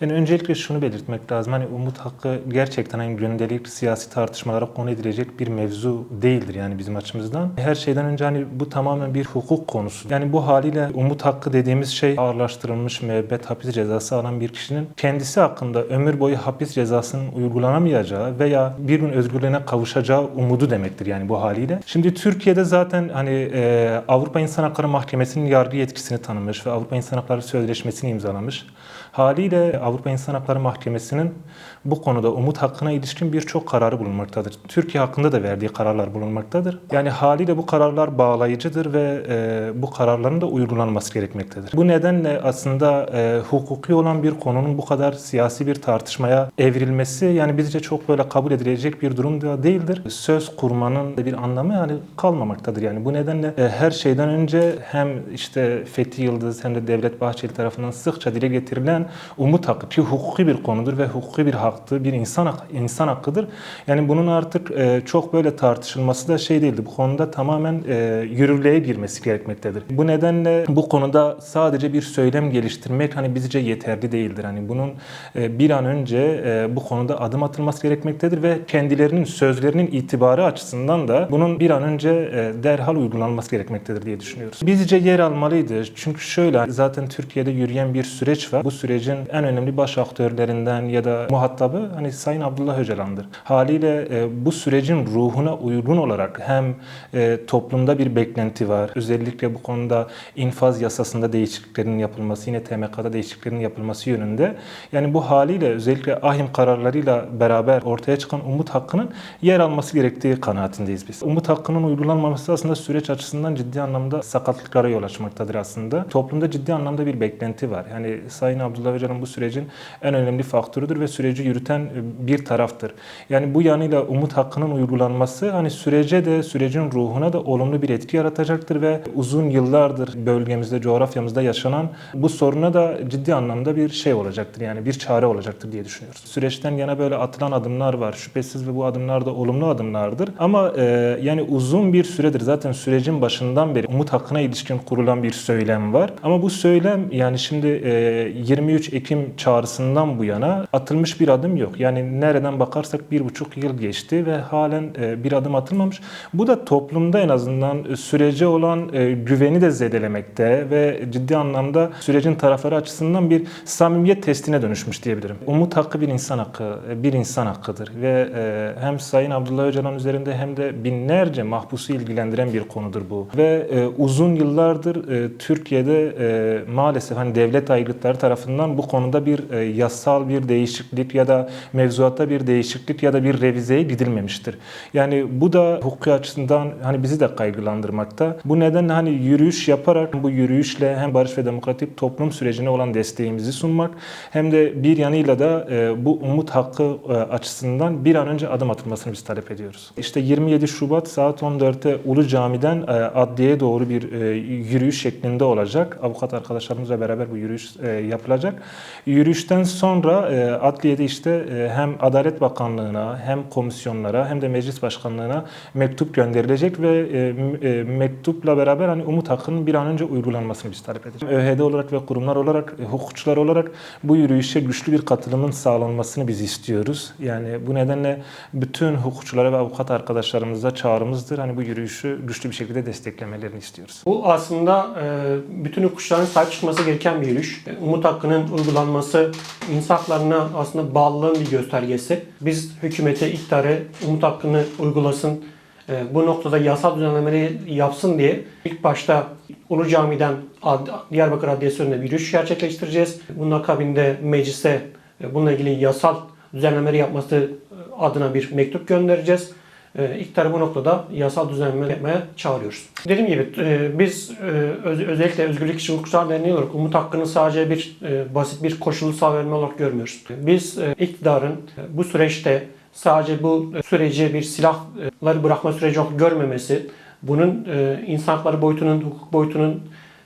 Yani öncelikle şunu belirtmek lazım. Hani umut hakkı gerçekten hani gündelik siyasi tartışmalara konu edilecek bir mevzu değildir yani bizim açımızdan. Her şeyden önce hani bu tamamen bir hukuk konusu. Yani bu haliyle umut hakkı dediğimiz şey ağırlaştırılmış müebbet hapis cezası alan bir kişinin kendisi hakkında ömür boyu hapis cezasının uygulanamayacağı veya bir gün özgürlüğüne kavuşacağı umudu demektir yani bu haliyle. Şimdi Türkiye'de zaten hani Avrupa İnsan Hakları Mahkemesi'nin yargı yetkisini tanımış ve Avrupa İnsan Hakları Sözleşmesi'ni imzalamış. Haliyle Avrupa İnsan Hakları Mahkemesi'nin bu konuda umut hakkına ilişkin birçok kararı bulunmaktadır. Türkiye hakkında da verdiği kararlar bulunmaktadır. Yani haliyle bu kararlar bağlayıcıdır ve bu kararların da uygulanması gerekmektedir. Bu nedenle aslında hukuki olan bir konunun bu kadar siyasi bir tartışmaya evrilmesi yani bizce çok böyle kabul edilecek bir durum da değildir. Söz kurmanın bir anlamı yani kalmamaktadır. Yani bu nedenle her şeyden önce hem işte Fethi Yıldız hem de Devlet Bahçeli tarafından sıkça dile getirilen umut hakkı ki hukuki bir konudur ve hukuki bir haktır, bir insan hakkıdır. Yani bunun artık çok böyle tartışılması da şey değildi. Bu konuda tamamen yürürlüğe girmesi gerekmektedir. Bu nedenle bu konuda sadece bir söylem geliştirmek hani bizce yeterli değildir. Hani bunun bir an önce bu konuda adım atılması gerekmektedir ve kendilerinin sözlerinin itibarı açısından da bunun bir an önce derhal uygulanması gerekmektedir diye düşünüyoruz. Bizce yer almalıydı. Çünkü şöyle zaten Türkiye'de yürüyen bir süreç var. Bu sürecin en önemli baş aktörlerinden ya da muhatabı hani Sayın Abdullah Öcalan'dır. Haliyle bu sürecin ruhuna uygun olarak hem toplumda bir beklenti var. Özellikle bu konuda infaz yasasında değişikliklerin yapılması, yine TMK'da değişikliklerin yapılması yönünde. Yani bu haliyle özellikle ahim kararlarıyla beraber ortaya çıkan umut hakkının yer alması gerektiği kanaatindeyiz biz. Umut hakkının uygulanmaması aslında süreç açısından ciddi anlamda sakatlıklara yol açmaktadır aslında. Toplumda ciddi anlamda bir beklenti var. Yani Sayın Abdullah Öcalan bu sürecin en önemli faktörüdür ve süreci yürüten bir taraftır. Yani bu yanıyla umut hakkının uygulanması hani sürece de sürecin ruhuna da olumlu bir etki yaratacaktır ve uzun yıllardır bölgemizde, coğrafyamızda yaşanan bu soruna da ciddi anlamda bir şey olacaktır. Yani bir çare olacaktır diye düşünüyoruz. Süreçten yana böyle atılan adımlar var. Şüphesiz ve bu adımlar da olumlu adımlardır. Ama yani uzun bir süredir zaten sürecin başından beri umut hakkına ilişkin kurulan bir söylem var. Ama bu söylem yani şimdi 23 Ekim çağrısından bu yana atılmış bir adım yok. Yani nereden bakarsak 1,5 yıl geçti ve halen bir adım atılmamış. Bu da toplumda en azından sürece olan güveni de zedelemekte ve ciddi anlamda sürecin tarafları açısından bir samimiyet testine dönüşmüş diyebilirim. Umut hakkı bir insan hakkı, bir insan hakkıdır ve hem Sayın Abdullah Öcalan üzerinde hem de binlerce mahpusu ilgilendiren bir konudur bu. Ve uzun yıllardır Türkiye'de maalesef hani devlet aygıtları tarafından bu konuda bir yasal bir değişiklik ya da mevzuatta bir değişiklik ya da bir revizeye gidilmemiştir. Yani bu da hukuki açısından hani bizi de kaygılandırmakta. Bu nedenle hani yürüyüş yaparak bu yürüyüşle hem barış ve demokratik toplum sürecine olan desteğimizi sunmak hem de bir yanıyla da bu umut hakkı açısından bir an önce adım atılmasını biz talep ediyoruz. İşte 27 Şubat saat 14'te Ulu Cami'den adliyeye doğru bir yürüyüş şeklinde olacak. Avukat arkadaşlarımızla beraber bu yürüyüş yapılacak. Yürüyüşten sonra adliyede işte hem Adalet Bakanlığı'na hem komisyonlara hem de Meclis Başkanlığı'na mektup gönderilecek ve mektupla beraber hani umut hakkının bir an önce uygulanmasını biz talep edeceğiz. ÖHD olarak ve kurumlar olarak, hukukçular olarak bu yürüyüşe güçlü bir katılımın sağlanmasını biz istiyoruz. Yani bu nedenle bütün hukukçulara ve avukat arkadaşlarımıza çağrımızdır. Hani bu yürüyüşü güçlü bir şekilde desteklemelerini istiyoruz. Bu aslında bütün hukukçuların sahip çıkması gereken bir yürüyüş. Umut hakkının uygulanması insan haklarına aslında bağlılığın bir göstergesi. Biz hükümete, iktidarı umut hakkını uygulasın, bu noktada yasal düzenlemeleri yapsın diye ilk başta Ulu Cami'den Diyarbakır Adliyesi önünde bir yürüyüş gerçekleştireceğiz. Bunun akabinde meclise bununla ilgili yasal düzenlemeleri yapması adına bir mektup göndereceğiz. İktidarı bu noktada yasal düzenleme yapmaya çağırıyoruz. Dediğim gibi biz özellikle Özgürlük İşçi Hukukçular Derneği olarak umut hakkını sadece basit bir koşullu sağlanma olarak görmüyoruz. Biz iktidarın bu süreçte sadece bu süreci bir silahları bırakma süreci olarak görmemesi, bunun insan hakları boyutunun, hukuk boyutunun,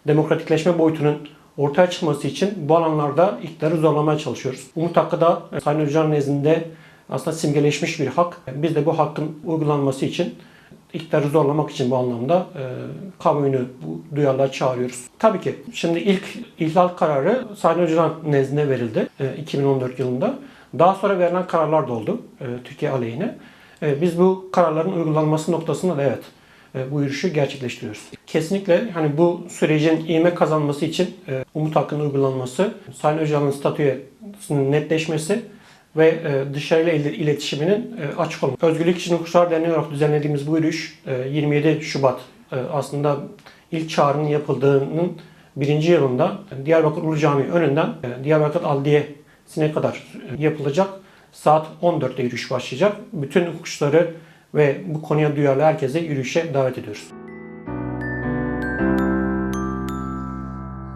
demokratikleşme boyutunun ortaya çıkması için bu alanlarda iktidarı zorlamaya çalışıyoruz. Umut hakkı da Sayın Öcalan nezdinde aslında simgeleşmiş bir hak. Biz de bu hakkın uygulanması için iktidarı zorlamak için bu anlamda kamuoyunu bu duyarlılığa çağırıyoruz. Tabii ki şimdi ilk ihlal kararı Sayın Öcalan nezdinde verildi 2014 yılında. Daha sonra verilen kararlar da oldu Türkiye aleyhine. Biz bu kararların uygulanması noktasında da evet bu yürüyüşü gerçekleştiriyoruz. Kesinlikle hani bu sürecin ivme kazanması için umut hakkının uygulanması, Sayın Öcalan'ın statüsünün netleşmesi ve dışarıyla iletişiminin açık olması. Özgürlük için Hukukçular Derneği olarak düzenlediğimiz bu yürüyüş 27 Şubat aslında ilk çağrının yapıldığının 1. yılında Diyarbakır Ulu Camii önünden Diyarbakır Adliyesi'ne kadar yapılacak. Saat 14'te yürüyüş başlayacak. Bütün hukukçuları ve bu konuya duyarlı herkese yürüyüşe davet ediyoruz.